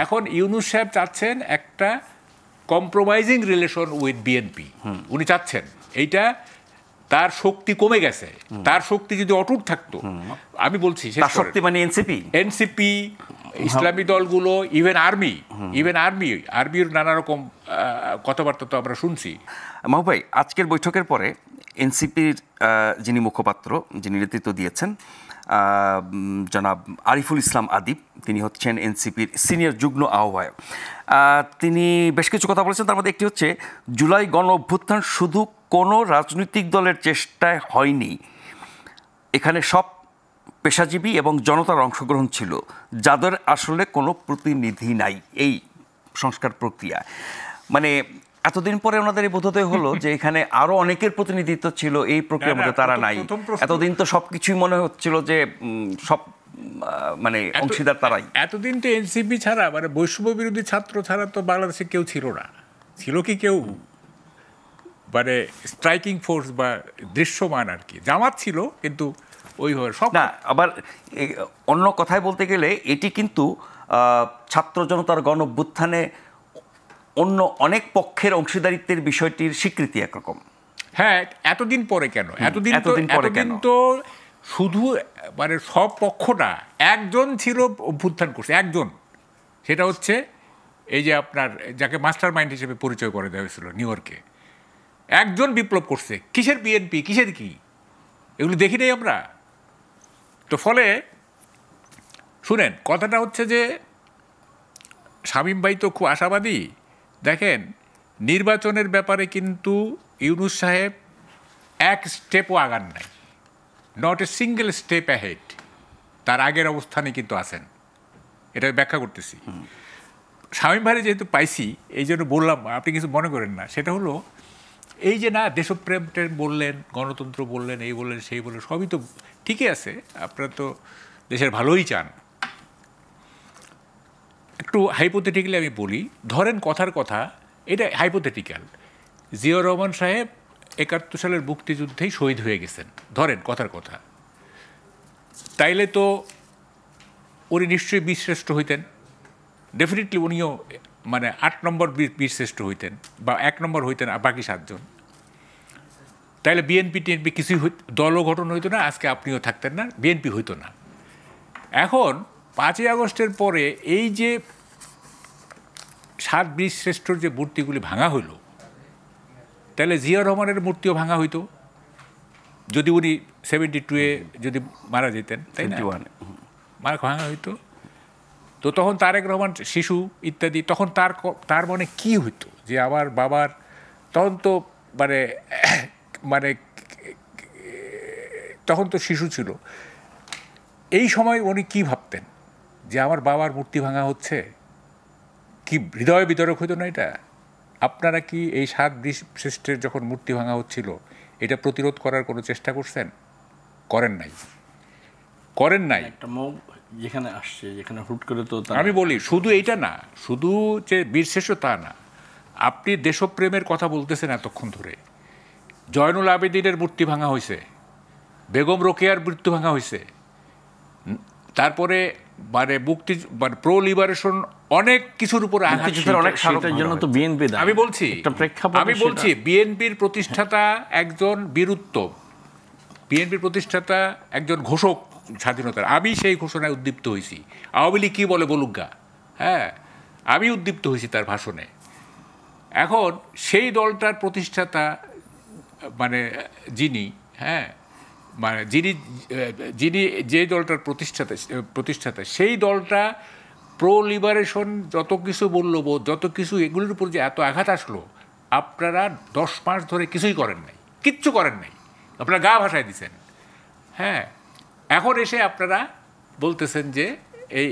এখন ইউনূস সাহেব চাচ্ছেন একটা কম্প্রোমাইজিং রিলেশন উইথ বিএনপি, উনি চাচ্ছেন এইটা। তার শক্তি কমে গেছে, তার শক্তি যদি অটুট থাকতো, আমি বলছি শক্তি মানে এনসিপি, ইসলামী দলগুলো, ইভেন আর্মির নানা রকম কথাবার্তা তো আমরা শুনছি। মাহবুব ভাই, আজকের বৈঠকের পরে এনসিপির যিনি মুখপাত্র, যিনি নেতৃত্ব দিয়েছেন, জনাব আরিফুল ইসলাম আদিব, তিনি হচ্ছেন এনসিপির সিনিয়র যুগ্ম আহ্বায়ক। তিনি বেশ কিছু কথা বলেছেন, তার মধ্যে একটি হচ্ছে জুলাই গণ অভ্যুত্থান শুধু কোনো রাজনৈতিক দলের চেষ্টায় হয়নি, এখানে সব পেশাজীবী এবং জনতার অংশগ্রহণ ছিল, যাদের আসলে কোনো প্রতিনিধি নাই এই সংস্কার প্রক্রিয়া। মানে এতদিন পরে ওনাদের এই বোধোদয় হলো যে এখানে আরো অনেকের প্রতিনিধিত্ব ছিল এই প্রক্রিয়ার মধ্যে, তারা নাই। এতদিন তো সবকিছুই মনে হচ্ছিল যে সব মানে অংশীদার তারাই। এতদিন তো এনসিপি ছাড়া, মানে বৈষম্য বিরোধী ছাত্র ছাড়া তো বাংলাদেশে কেউ ছিল না। ছিল কি কেউ মানে স্ট্রাইকিং ফোর্স বা দৃশ্যমান আর কি? জামাত ছিল, কিন্তু ওইভাবে সব না। আবার অন্য কথায় বলতে গেলে এটি কিন্তু ছাত্র জনতার গণ অভ্যুত্থানে অন্য অনেক পক্ষের অংশীদারিত্বের বিষয়টির স্বীকৃতি একরকম। হ্যাঁ, এতদিন পরে কেন? এতদিন তো শুধু মানে সব পক্ষটা একজন ছিল অভ্যুত্থান করছে, একজন। সেটা হচ্ছে এই যে আপনার যাকে মাস্টার মাইন্ড হিসেবে পরিচয় করে দেওয়া হয়েছিল নিউ ইয়র্কে, একজন বিপ্লব করছে। কিসের বিএনপি, কিসের কি, এগুলো দেখি নাই আমরা। তো ফলে শুনেন, কথাটা হচ্ছে যে শামীম ভাই তো খুব আশাবাদী। দেখেন, নির্বাচনের ব্যাপারে কিন্তু ইউনূস সাহেব এক স্টেপও আগান নাই, not a single step ahead. তার আগের অবস্থানে কিন্তু আছেন, এটা ব্যাখ্যা করতেছি। শামীম ভাইরে যেহেতু পাইছি এই জন্য বললাম, আপনি কিছু মনে করেন না। সেটা হলো এই যে না, দেশপ্রেম বললেন, গণতন্ত্র বললেন, এই বললেন, সেই বললেন, সবই তো ঠিকই আছে, আপনারা তো দেশের ভালোই চান। একটু হাইপোথেটিক্যালি আমি বলি, ধরেন কথার কথা, এটা হাইপোথেটিক্যাল, জিয়াউর রহমান সাহেব ৭১ সালের মুক্তিযুদ্ধেই শহীদ হয়ে গেছেন, ধরেন কথার কথা। তাইলে তো উনি নিশ্চয়ই বীরশ্রেষ্ঠ হইতেন, ডেফিনেটলি উনিও মানে ৮ নম্বর বীরশ্রেষ্ঠ হইতেন, বা ১ নম্বর হইতেন বাকি ৭ জন। তাইলে বিএনপি টিএনপি কিছুই দলও গঠন হইতো না, আজকে আপনিও থাকতেন না, বিএনপি হইতো না। এখন ৫ই আগস্টের পরে এই যে ৭ বীরশ্রেষ্ঠর যে মূর্তিগুলি ভাঙা হইল, তাহলে জিয়াউর রহমানের মূর্তিও ভাঙা হইতো যদি উনি 72-এ যদি মারা যেতেন, তাই না? ভাঙা হইতো। তো তখন তারেক রহমান শিশু ইত্যাদি, তখন তার মনে কি হইতো যে আমার বাবার, তখন তো মানে মানে তখন তো শিশু ছিল, এই সময় উনি কি ভাবতেন যে আমার বাবার মূর্তি ভাঙা হচ্ছে? কি হৃদয় বিতরক হইতো না এটা? আপনারা কি এই ৭ বীরশ্রেষ্ঠের যখন মূর্তি ভাঙা হচ্ছিল, এটা প্রতিরোধ করার কোনো চেষ্টা করছেন? করেন নাই। যেখানে আসছে, যেখানে হুট করে তো আমি বলি, শুধু এইটা না, শুধু যে বীরশ্রেষ্ঠ তা না, আপনি দেশপ্রেমের কথা বলতেছেন এতক্ষণ ধরে। জয়নুল আবেদিনের মূর্তি ভাঙা হয়েছে, বেগম রোকেয়ার মূর্তি ভাঙা হয়েছে, তারপরে মানে মুক্তি মানে প্রো লিবারেশন অনেক কিছুর উপরে আমি বলছি বিএনপির প্রতিষ্ঠাতা একজন বীরুত্তম, বিএনপির প্রতিষ্ঠাতা একজন ঘোষক স্বাধীনতার। আমি সেই ঘোষণায় উদ্দীপ্ত হয়েছি। আওয়ামী লীগ কী বলে বলুক, হ্যাঁ, আমি উদ্দীপ্ত হয়েছি তার ভাষণে। এখন সেই দলটার প্রতিষ্ঠাতা মানে যিনি, হ্যাঁ, মানে যিনি যে দলটার প্রতিষ্ঠাতা সেই দলটা প্রো লিবারেশন যত কিছু মূল্যবোধ, যত কিছু, এগুলোর উপর যে এত আঘাত আসলো, আপনারা 10 মাস ধরে কিছুই করেন নাই, কিচ্ছু করেন নাই, আপনারা গা ভাসায় দিচ্ছেন। হ্যাঁ, এখন এসে আপনারা বলতেছেন যে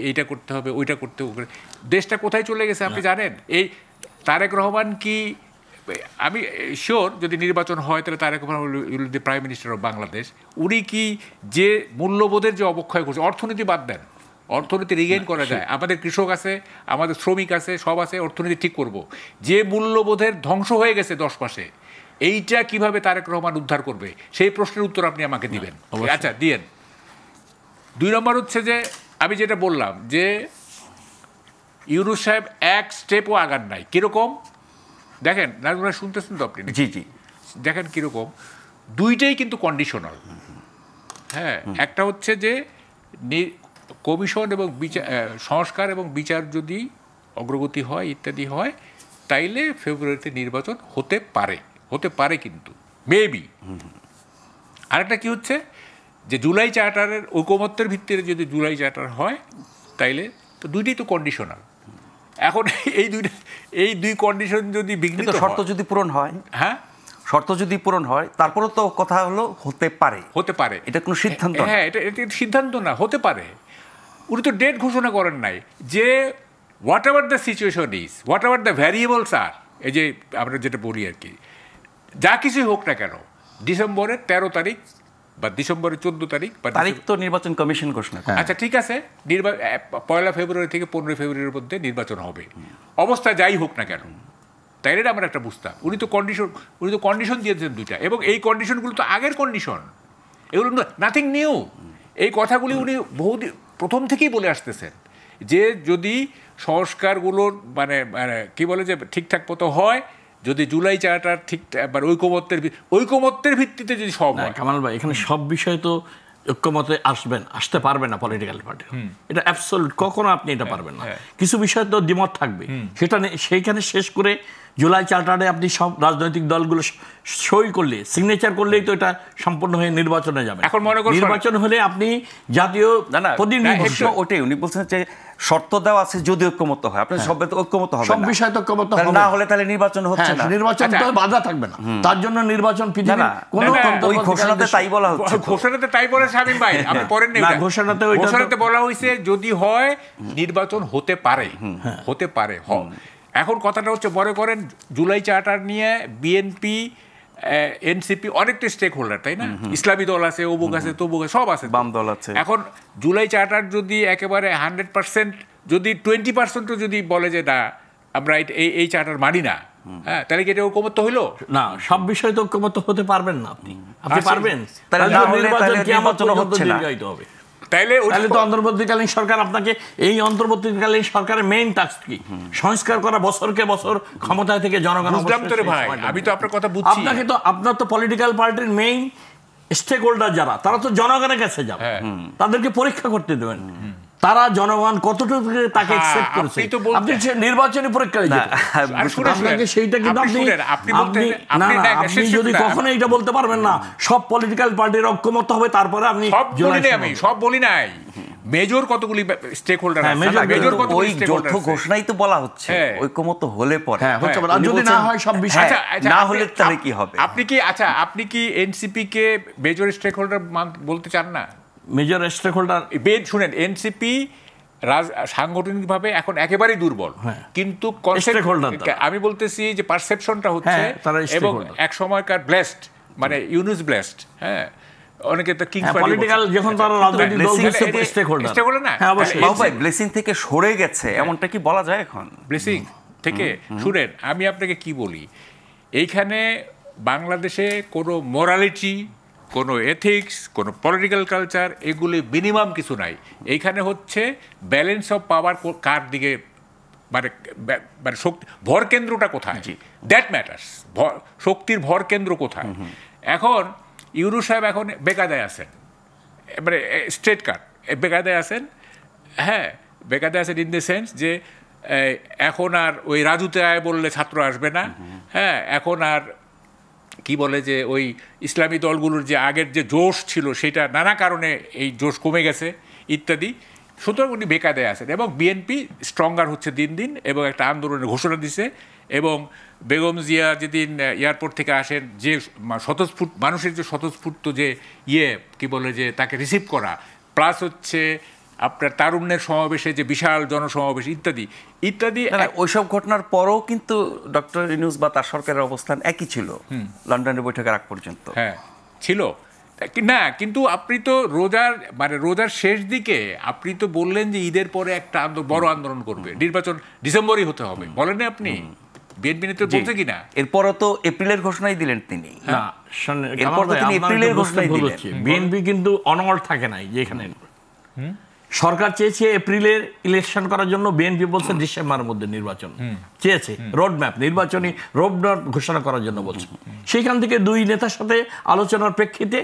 এইটা করতে হবে, ওইটা করতে হবে। দেশটা কোথায় চলে গেছে আপনি জানেন? এই তারেক রহমান কি, আমি শিওর যদি নির্বাচন হয় তাহলে Tarique Rahman will the prime minister of Bangladesh. উনি কি যে মূল্যবোধের যে অবক্ষয় করছে, অর্থনীতি বাদ দেন, অর্থনীতি রিগেইন করা যায়, আমাদের কৃষক আছে, আমাদের শ্রমিক আছে, সব আছে, অর্থনীতি ঠিক করব। যে মূল্যবোধের ধ্বংস হয়ে গেছে 10 মাসে, এইটা কিভাবে তারেক রহমান উদ্ধার করবে, সেই প্রশ্নের উত্তর আপনি আমাকে দিবেন। আচ্ছা, দিয়েন। 2 নম্বর হচ্ছে যে আমি যেটা বললাম যে ইউনূস সাহেব এক স্টেপও আগান নাই। কিরকম দেখেন, নাজমুল ভাই শুনতেছেন তো আপনি? জি জি, দেখেন কিরকম, দুইটাই কিন্তু কন্ডিশনাল। হ্যাঁ, একটা হচ্ছে যে কমিশন এবং সংস্কার এবং বিচার যদি অগ্রগতি হয় ইত্যাদি হয়, তাইলে ফেব্রুয়ারিতে নির্বাচন হতে পারে কিন্তু মেবি। আরেকটা কি হচ্ছে যে জুলাই চার্টারের ঐকমত্যের ভিত্তিতে যদি জুলাই চার্টার হয়, তাইলে তো দুইটাই তো কন্ডিশনাল। এখন এই দুই কন্ডিশন যদি বিঘ্নিত, শর্ত যদি পূরণ হয়, হ্যাঁ শর্ত যদি পূরণ হয়, তারপরে তো কথা হলো হতে পারে, এটা কোনো সিদ্ধান্ত না। হ্যাঁ, এটা সিদ্ধান্ত না, হতে পারে। উনি তো ডেট ঘোষণা করেন নাই যে whatever the situation is, whatever the variables are, এই যে আমরা যেটা বলি আর কি, যা কিছুই হোক না কেন, ডিসেম্বরের 13 তারিখ বা ডিসেম্বরের 14 তারিখ বা তারিখ তো নির্বাচন কমিশন ঘোষণা করে। আচ্ছা ঠিক আছে, 1 ফেব্রুয়ারি থেকে 15 ফেব্রুয়ারির মধ্যে নির্বাচন হবে, অবস্থা যাই হোক না কেন। তাইলে আমরা একটা বুঝতাম উনি তো কন্ডিশন দিয়েছেন দুইটা, এবং এই কন্ডিশনগুলো তো আগের কন্ডিশন, এগুলো নাথিং নিউ। এই কথাগুলি উনি বহুদিন প্রথম থেকেই বলে আসতেছেন যে যদি সংস্কারগুলোর মানে কি বলে যে ঠিকঠাক মতো হয়, যদি জুলাই চার্টার ঠিক মানে ঐকমত্যের ভিত্তিতে যদি সব হয়। কামাল ভাই, এখানে সব বিষয় তো ঐক্যমতে আসতে পারবে না পলিটিক্যাল পার্টি, এটা অ্যাবসলিউট, কখনো আপনি এটা পারবেন না। কিছু বিষয় তো দ্বিমত থাকবে, সেটা সেইখানে শেষ করে জুলাই চার্টারে আপনি সব রাজনৈতিক দলগুলো সই করলে, সিগনেচার করলেই তো এটা সম্পূর্ণ হয়ে নির্বাচনে যাবে। এখন মনে করুন নির্বাচন হলে আপনি জাতীয় প্রতিনিধি, ওটাই উনি বলছেন যে শর্ত দেওয়া আছে যদি ঐক্যমত হয়, আপনি সব ঐক্যমত হবে সব বিষয় তো ঐক্যমত হবে না, হলে তাহলে নির্বাচন হচ্ছে না, নির্বাচন তো বাধা থাকবে না। তার জন্য নির্বাচন পৃথিবীর কোনো ওই ঘোষণাতে তাই বলা হচ্ছে, ঘোষণাতে তাই বলে শামীম ভাই, আপনি পড়েন না, ঘোষণাতে বলা হয়েছে যদি হয় নির্বাচন হতে পারে। এখন কথাটা হচ্ছে, মনে করেন জুলাই চার্টার নিয়ে বিএনপি, এনসিপি অনেকটা স্টেক হোল্ডার, তাই না? ইসলামী দল আছে, অমুক আছে, তমুক আছে, সব আছে, বাম দল আছে। এখন জুলাই চার্টার যদি একেবারে 100%, যদি 20% যদি বলে যে না আমরা এই চার্টার মানি না, হ্যাঁ, তাহলে কি এটা ঐকমত্য হইলো না? সব বিষয় তো ঐকমত্য হতে পারবেন না আপনি পারবেন, তাহলে নির্বাচন কিয়ামত পর্যন্ত হচ্ছে না। তাইলে তো অন্তর্বর্তীকালীন সরকার, আপনাকে এই অন্তর্বর্তীকালীন সরকারের মেইন টাস্ক কি? সংস্কার করা, বছরকে বছর ক্ষমতায় থেকে জনগণ। ভাই আমি তো আপনার কথা বুঝছি, আপনার তো পলিটিক্যাল পার্টির মেইন স্টেক হোল্ডার যারা, তারা তো জনগণের কাছে যাবে, তাদেরকে পরীক্ষা করতে দেবেন তারা জনগণ কতটুকু তাকে অ্যাকসেপ্ট করেছে। আপনি নির্বাচনী পরীক্ষা আপনাকে সেইটা কিন্তু আপনি যদি কখনো এটা বলতে পারবেন না সব পলিটিক্যাল পার্টির ঐক্যমত হবে, তারপরে আপনি সব বলি নাই, মেজর কতগুলি স্টেক হোল্ডার আছে, মেজর কতগুলি স্টেক হোল্ডার আছে, ঘোষণাই তো বলা হচ্ছে ঐক্যমত হলে পরে, আর যদি না হয় সব বিষয় না হলে তাহলে কি হবে? আপনি কি এনসিপি কে মেজর স্টেক হোল্ডার বলতে চান না? মেজর স্টেক হোল্ডার শুনেন, এনসিপি সাংগঠনিকভাবে এখন একেবারেই দুর্বল, কিন্তু আমি বলতেছি যে পারসেপশনটা হচ্ছে, এবং এক সময়কার ব্লেসড, মানে ইউনুস ব্লেসড, হ্যাঁ, অনেকে তো কিংস পলিটিক্যাল যখন তারা রাজনৈতিক দল স্টেক হোল্ডার না, ব্লেসিং থেকে সরে গেছে এমনটা কি বলা যায় এখন? ব্লেসিং থেকে শুনেন, আমি আপনাকে কি বলি, এইখানে বাংলাদেশে কোনো মোরালিটি, কোনো এথিক্স, কোনো পলিটিক্যাল কালচার, এগুলি মিনিমাম কিছু নাই। এইখানে হচ্ছে ব্যালেন্স অফ পাওয়ার কার দিকে, মানে ভর কেন্দ্রটা কোথায়, দ্যাট ম্যাটার্স। শক্তির ভর কেন্দ্র কোথায়? এখন ইউনূস সাহেব এখন বেকায়দায় আছেন, মানে স্ট্রেট কাট বেকায়দায় আছেন, হ্যাঁ, বেকায়দায় আছেন ইন দ্য সেন্স যে এখন আর ওই রাজুতে আয় বললে ছাত্র আসবে না, হ্যাঁ, এখন আর কি বলে যে ওই ইসলামী দলগুলোর যে আগের যে জোশ ছিল সেটা নানা কারণে এই জোশ কমে গেছে ইত্যাদি, সুতরাং উনি বেকায়দায় আছেন। এবং বিএনপি স্ট্রঙ্গার হচ্ছে দিন দিন, এবং একটা আন্দোলনের ঘোষণা দিছে, এবং বেগম জিয়া যেদিন এয়ারপোর্ট থেকে আসেন, যে স্বতঃস্ফূর্ত মানুষের যে স্বতঃস্ফূর্ত যে কি বলে যে তাকে রিসিভ করা, প্লাস হচ্ছে আপনার তারুণ্যের সমাবেশে যে বিশাল জনসমাবেশ ইত্যাদি ইত্যাদি, ওইসব ঘটনার পরও কিন্তু ডক্টর ইউনূস বা তার সরকারের অবস্থান একই ছিল লন্ডনের বৈঠকের আগ পর্যন্ত। হ্যাঁ ছিল না, কিন্তু আপনি তো রোজার শেষ দিকে আপনি তো বললেন যে ঈদের পরে একটা বড় আন্দোলন করবে, নির্বাচন ডিসেম্বরই হতে হবে, বলেন না আপনি? বিএনপি নেতৃত্ব বলছে কিনা? এরপরও তো এপ্রিলের ঘোষণাই দিলেন তিনি। এরপর তো তিনি এপ্রিলের ঘোষণাই দিলেন। বিএনপি কিন্তু অনড় থাকে নাই, যেখানে সরকার চেয়েছে এপ্রিলের ইলেকশন করার জন্য, বিএনপি বলছে ডিসেম্বরের মধ্যে নির্বাচন চেয়েছে, রোডম্যাপ, নির্বাচনী রোডম্যাপ ঘোষণা করার জন্য বলছে। সেইখান থেকে দুই নেতার সাথে আলোচনার প্রেক্ষিতে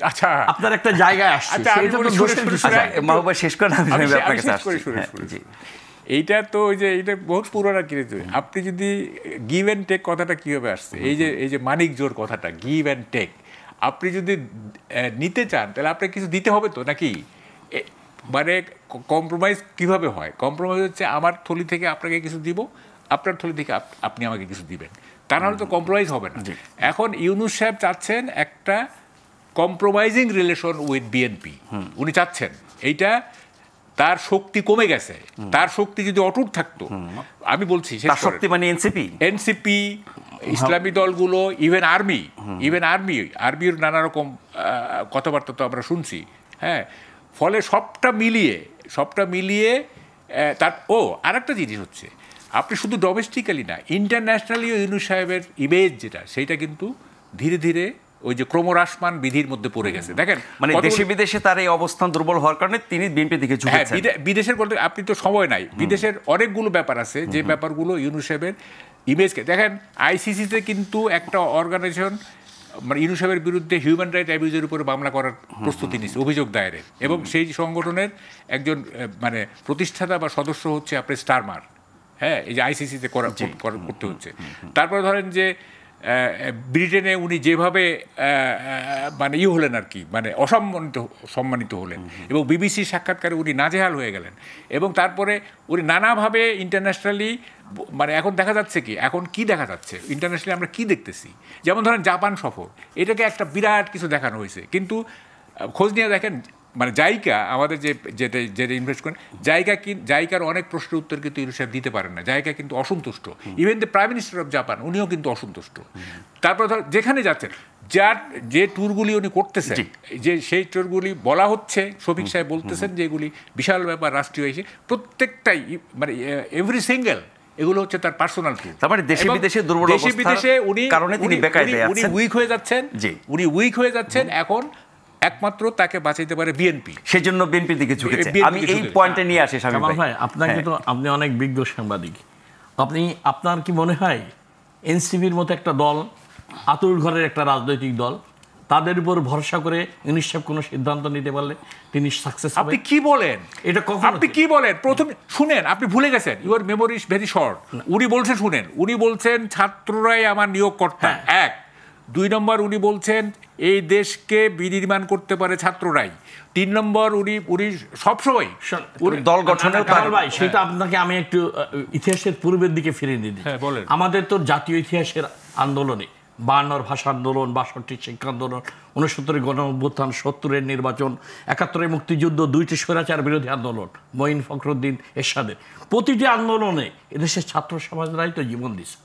আচ্ছা আপনার একটা জায়গায় আসছে। শেষ করেন, এইটা তো ওই যে এইটা বহুত পুরোনো কিন্তু আপনি যদি গিভ অ্যান্ড টেক কথাটা কিভাবে আসছে, এই যে মানিক জোর কথাটা, গিভ অ্যান্ড টেক, আপনি যদি নিতে চান তাহলে আপনাকে কিছু দিতে হবে তো নাকি? মানে কম্প্রোমাইজ কিভাবে হয়? কম্প্রোমাইজ হচ্ছে আমার থলি থেকে আপনাকে কিছু দিব, আপনার থলি থেকে আপনি আমাকে কিছু দিবেন, তা নাহলে তো কম্প্রোমাইজ হবে না। এখন ইউনূস সাহেব চাচ্ছেন একটা কম্প্রোমাইজিং রিলেশন উইথ বিএনপি, উনি চাচ্ছেন। এইটা তার শক্তি কমে গেছে, তার শক্তি যদি অটুট থাকতো, আমি বলছি শক্তি মানে এনসিপি, ইসলামী দলগুলো, ইভেন আর্মির নানা রকম কথাবার্তা তো আমরা শুনছি, হ্যাঁ। ফলে সবটা মিলিয়ে তার আরেকটা জিনিস হচ্ছে, আপনি শুধু ডোমেস্টিক্যালি না, ইন্টারন্যাশনালিও ইউনূস সাহেবের ইমেজ যেটা, সেইটা কিন্তু ধীরে ধীরে ওই যে ক্রমহ্রাসমান বিধির মধ্যে পড়ে গেছে। দেখেন, মানে দেশে বিদেশে তার এই অবস্থান দুর্বল হওয়ার কারণে তিনি বিএনপি দিকে ঝুঁকেছেন। বিদেশের বলতে আপনি তো সময় নাই, বিদেশের অনেকগুলো ব্যাপার আছে যে ব্যাপারগুলো ইউনূস সাহেবের ইমেজকে দেখেন। আইসিসিতে কিন্তু একটা অর্গানাইজেশন মানে ইউনূস সাহেবের বিরুদ্ধে হিউম্যান রাইট অ্যাবিউজের উপরে মামলা করার প্রস্তুতি নিচ্ছে, অভিযোগ দায়েরের, এবং সেই সংগঠনের একজন মানে প্রতিষ্ঠাতা বা সদস্য হচ্ছে আপনার স্টারমার, হ্যাঁ, এই যে আইসিসিতে করতে হচ্ছে। তারপরে ধরেন যে ব্রিটেনে উনি যেভাবে মানে হলেন আর কি, মানে সম্মানিত হলেন, এবং বিবিসির সাক্ষাৎকারে উনি নাজেহাল হয়ে গেলেন, এবং তারপরে উনি নানাভাবে ইন্টারন্যাশনালি মানে এখন দেখা যাচ্ছে এখন কি দেখা যাচ্ছে ইন্টারন্যাশনালি আমরা কি দেখতেছি, যেমন ধরেন জাপান সফর, এটাকে একটা বিরাট কিছু দেখানো হয়েছে, কিন্তু খোঁজ নিয়ে দেখেন মানে জাইকা আমাদের যেটা ইনভেস্ট করেন, জাইকার অনেক প্রশ্নের উত্তর কিন্তু ইউনূস সাহেব দিতে পারেন না। জাইকা কিন্তু অসন্তুষ্ট, even the prime minister of Japan উনিও কিন্তু অসন্তুষ্ট। তারপর ধর যেখানে যাচ্ছেন, যে ট্যুরগুলি উনি করতেছেন, যে সেই ট্যুরগুলি বলা হচ্ছে, শফিক সাহেব বলতেছেন যে এগুলি বিশাল ব্যাপার, রাষ্ট্রীয় এসে প্রত্যেকটাই মানে এভরি সিঙ্গেল এগুলো হচ্ছে তার পার্সোনাল ট্যুর। তারপরে দেশে বিদেশে দুর্বল অবস্থার কারণে তিনি বেকায়দায় আছেন, উনি উইক হয়ে যাচ্ছেন। এখন একমাত্র তাকে বাঁচাইতে পারে বিএনপি, সেজন্য বিএনপির দিকে ঝুঁকেছে। আমি এই পয়েন্টে নিয়ে আসি শামীম ভাই, আপনাকে তো আপনি অনেক বিজ্ঞ সাংবাদিক, আপনার কি মনে হয় এনসিপির মতো একটা দল, আতুর ঘরের একটা রাজনৈতিক দল, তাদের উপর ভরসা করে ইউনূস সাহেব কোনো সিদ্ধান্ত নিতে পারলে তিনি সাকসেস হবেন? আপনি কি বলেন? এটা কখন আপনি কি বলেন? প্রথম শুনেন, আপনি ভুলে গেছেন, your memory is very short. উনি বলছেন, শুনেন, উনি বলছেন ছাত্ররাই আমার নিয়োগকর্তা, এক। 2 নম্বর উনি বলছেন এই দেশকে বিনির্মাণ করতে পারে ছাত্ররাই। 3 নম্বর উনি সবসময় দল গঠনের ভাই, সেটা আপনাকে আমি একটু ইতিহাসের পূর্বের দিকে ফিরে নিয়ে দিই। আমাদের তো জাতীয় ইতিহাসের আন্দোলনে 52 ভাষা আন্দোলন, 62 শিক্ষা আন্দোলন, 69 গণ অভ্যুত্থান, 70 নির্বাচন, 71 মুক্তিযুদ্ধ, 2টি স্বৈরাচার বিরোধী আন্দোলন, মঈন ফখরুদ্দিন এরশাদের, প্রতিটি আন্দোলনে এদেশের ছাত্র সমাজরাই তো জীবন দিয়েছে।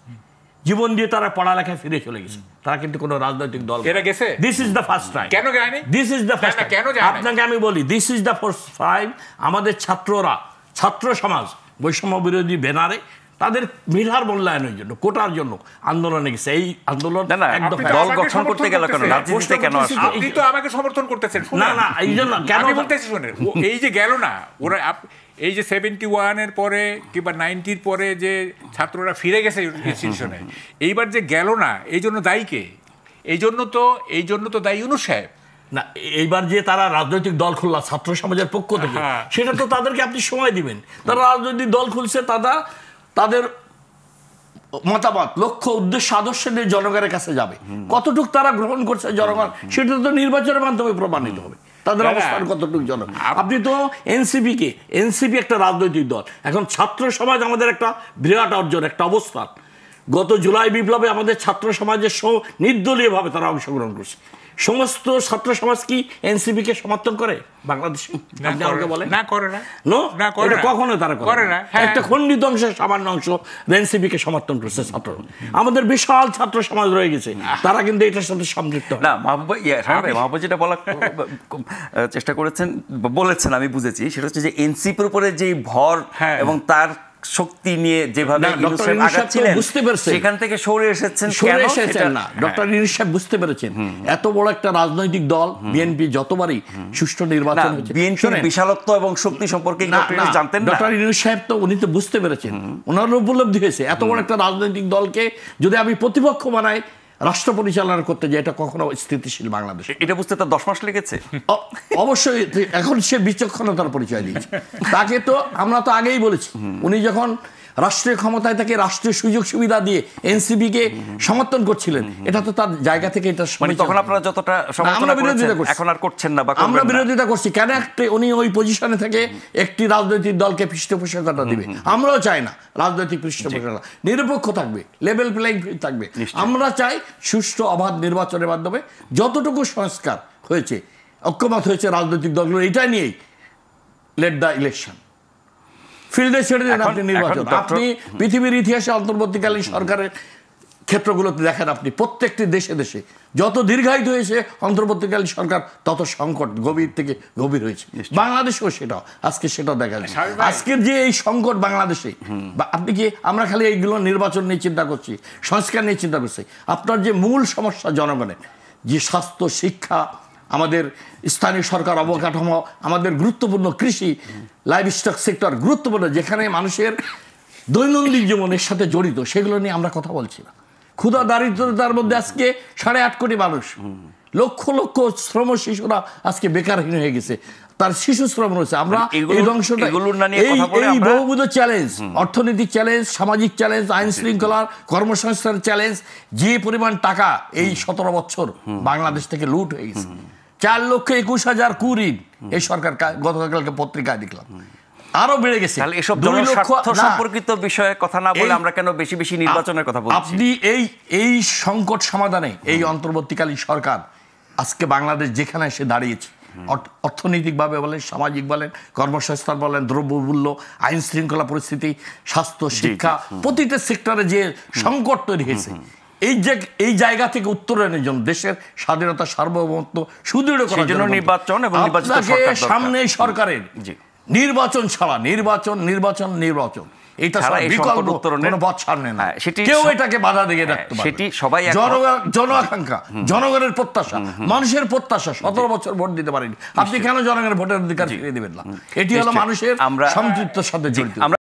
জীবন দিয়ে তারা পড়ালেখায় ফিরে চলে গেছে, তারা কিন্তু কোনো রাজনৈতিক দল গেছে। This is the first time. কেন যায়নি? This is the first time. আপনাকে আমি বলি, this is the first time আমাদের ছাত্ররা, ছাত্র সমাজ বৈষম্য বিরোধী ব্যানারে তাদের মেধার মূল্যায়নের জন্য, কোটার জন্য আন্দোলনে গেছে। এই আন্দোলন একদম দল গঠন করতে গেল কেন? রাজনীতিতে কেন আসলো? আপনি তো আমাকে সমর্থন করতেছেন। না, এই জন্য কেন বলতেছি, শুনেন, এই যে গেল না ওরা, এই যে 71-এর পরে কিংবা 90-র পরে যে ছাত্ররা ফিরে গেছে ইনস্টিটিউশনে, এইবার যে গেল না, এই জন্য দায়ী কে? এই জন্য তো দায়ী ইউনূস সাহেব না। এইবার যে তারা রাজনৈতিক দল খুললা ছাত্র সমাজের পক্ষ থেকে, সেটা তো তাদেরকে আপনি সময় দিবেন। তারা রাজনৈতিক দল খুলছে, তাদের মতামত, লক্ষ্য, উদ্দেশ্য, আদর্শ নিয়ে জনগণের কাছে যাবে। কতটুকু তারা গ্রহণ করছে জনগণ, সেটা তো নির্বাচনের মাধ্যমে প্রমাণিত হবে, তাদের অবস্থান কতটুকু জনগণ। আপনি তো এনসিপি একটা রাজনৈতিক দল, এখন ছাত্র সমাজ আমাদের একটা বিরাট অর্জন, একটা অবস্থান। গত জুলাই বিপ্লবে আমাদের ছাত্র সমাজের নির্দলীয়ভাবে তারা অংশগ্রহণ করছে। সমস্ত ছাত্র সমাজ কি এনসিপি কে সমর্থন করে বাংলাদেশে? কখনো তারা করে না। একটা খণ্ডিত অংশ, সামান্য অংশ এনসিপি কে সমর্থন করছে ছাত্র। আমাদের বিশাল ছাত্র সমাজ রয়ে গেছে, তারা কিন্তু এটার সাথে সম্পৃক্ত না। মাহবুব যেটা বলার চেষ্টা করেছেন, বলেছেন, আমি বুঝেছি, সেটা হচ্ছে যে এনসিপির উপরে যে ভর এবং তার শক্তি নিয়ে যেভাবে আগাচ্ছিলেন সেখান থেকে সরে এসেছেন না। ডক্টর ইউনূস সাহেব বুঝতে পেরেছেন এত বড় একটা রাজনৈতিক দল বিএনপি যতবারই সুষ্ঠু নির্বাচন হয়েছে, বিএনপির বিশালত্ব এবং শক্তি সম্পর্কে জানতেন না ডক্টর ইউনূস সাহেব, তো উনি তো বুঝতে পেরেছেন, ওনার উপলব্ধি হয়েছে এত বড় একটা রাজনৈতিক দলকে যদি আমি প্রতিপক্ষ বানাই রাষ্ট্র পরিচালনা করতে, যে এটা কখনো স্থিতিশীল বাংলাদেশ, এটা বুঝতে তার 10 মাস লেগেছে। অবশ্যই এখন সে বিচক্ষণতার পরিচয় দিয়েছে। তাকে তো আমরা তো আগেই বলেছি, উনি যখন রাষ্ট্রীয় ক্ষমতায় থেকে রাষ্ট্রীয় সুযোগ সুবিধা দিয়ে এনসিপি কে সমর্থন করছিলেন, এটা তো তার জায়গা থেকে এটা তখন আপনারা যতটা আমরা বিরোধিতা করছি, এখন আর করছেন না বা আমরা বিরোধিতা করছি কেন উনি ওই পজিশনে থেকে একটি রাজনৈতিক দলকে পৃষ্ঠপোষকতা দিবে। আমরাও চাই না রাজনৈতিক পৃষ্ঠপোষকতা, নিরপেক্ষ থাকবে, লেভেল প্লেইং ফিল্ড থাকবে। আমরা চাই সুষ্ঠু অবাধ নির্বাচনের মাধ্যমে যতটুকু সংস্কার হয়েছে, ঐক্যমত হয়েছে রাজনৈতিক দলগুলো, এটা নিয়েই লেট দ্য ইলেকশন, ফিল্ডে ছেড়ে দেন আপনি নির্বাচন। আপনি পৃথিবীর ইতিহাসে অন্তর্বর্তীকালীন সরকারের ক্ষেত্রগুলোতে দেখেন, আপনি প্রত্যেকটি দেশে দেশে যত দীর্ঘায়িত হয়েছে অন্তর্বর্তীকালীন সরকার, তত সংকট গভীর থেকে গভীর হয়েছে। বাংলাদেশেও সেটাও আজকে সেটাও দেখা যাচ্ছে। আজকের যে এই সংকট বাংলাদেশে, আপনি কি আমরা খালি এইগুলো নির্বাচন নিয়ে চিন্তা করছি, সংস্কার নিয়ে চিন্তা করছি, আপনার যে মূল সমস্যা জনগণের যে স্বাস্থ্য, শিক্ষা, আমাদের স্থানীয় সরকার অবকাঠামো, আমাদের গুরুত্বপূর্ণ কৃষি, লাইভ স্টক সেক্টর গুরুত্বপূর্ণ, যেখানে মানুষের দৈনন্দিন জীবনের সাথে জড়িত, সেগুলো নিয়ে আমরা কথা বলছি না। ক্ষুধা দারিদ্রতার মধ্যে আজকে 8.5 কোটি মানুষ, লক্ষ লক্ষ শ্রম শিশুরা আজকে বেকারহীন হয়ে গেছে, তার শিশু শ্রম রয়েছে। আমরা এই ধ্বংসটা, এই বহুবিধ চ্যালেঞ্জ, অর্থনৈতিক চ্যালেঞ্জ, সামাজিক চ্যালেঞ্জ, আইন শৃঙ্খলার, কর্মসংস্থান চ্যালেঞ্জ, যে পরিমাণ টাকা এই 17 বছর বাংলাদেশ থেকে লুট হয়ে গেছে, 4,21,000 কুড়ি এই সরকার গতকালকে পত্রিকায় দেখলাম, আরো বেড়ে গেছে। তাহলে এসব জনস্বার্থ সম্পর্কিত বিষয়ে কথা না বলে আমরা কেন বেশি বেশি নির্বাচনের কথা বলছি? আপনি এই সংকট সমাধানে এই অন্তর্বর্তীকালীন সরকার আজকে বাংলাদেশ যেখানে এসে দাঁড়িয়েছে, অর্থনৈতিকভাবে বলেন, সামাজিক বলেন, কর্মসংস্থান বলেন, দ্রব্যমূল্য, আইন শৃঙ্খলা পরিস্থিতি, স্বাস্থ্য, শিক্ষা, প্রতিটা সেক্টরে যে সংকট তৈরি হয়েছে, এই জায়গা থেকে উত্তরণের জন্য দেশের স্বাধীনতা, সার্বভৌমত্ব সুদৃঢ় করার জন্য নির্বাচন এবং নির্বাচিত সরকার সামনে সরকারের নির্বাচন ছাড়া নির্বাচন এটা ছাড়া বিকল্প কোনো পথ সামনে না। কেউ এটাকে বাধা দিয়ে রাখতে পারে। সেটি সবাই জনআকাঙ্ক্ষা, জনগণের প্রত্যাশা, মানুষের প্রত্যাশা। 17 বছর ভোট দিতে পারেনি, আপনি কেন জনগণের ভোটের অধিকার ফিরিয়ে দিবেন না? এটি হলো মানুষের সম্পৃক্ততার সাথে জড়িত।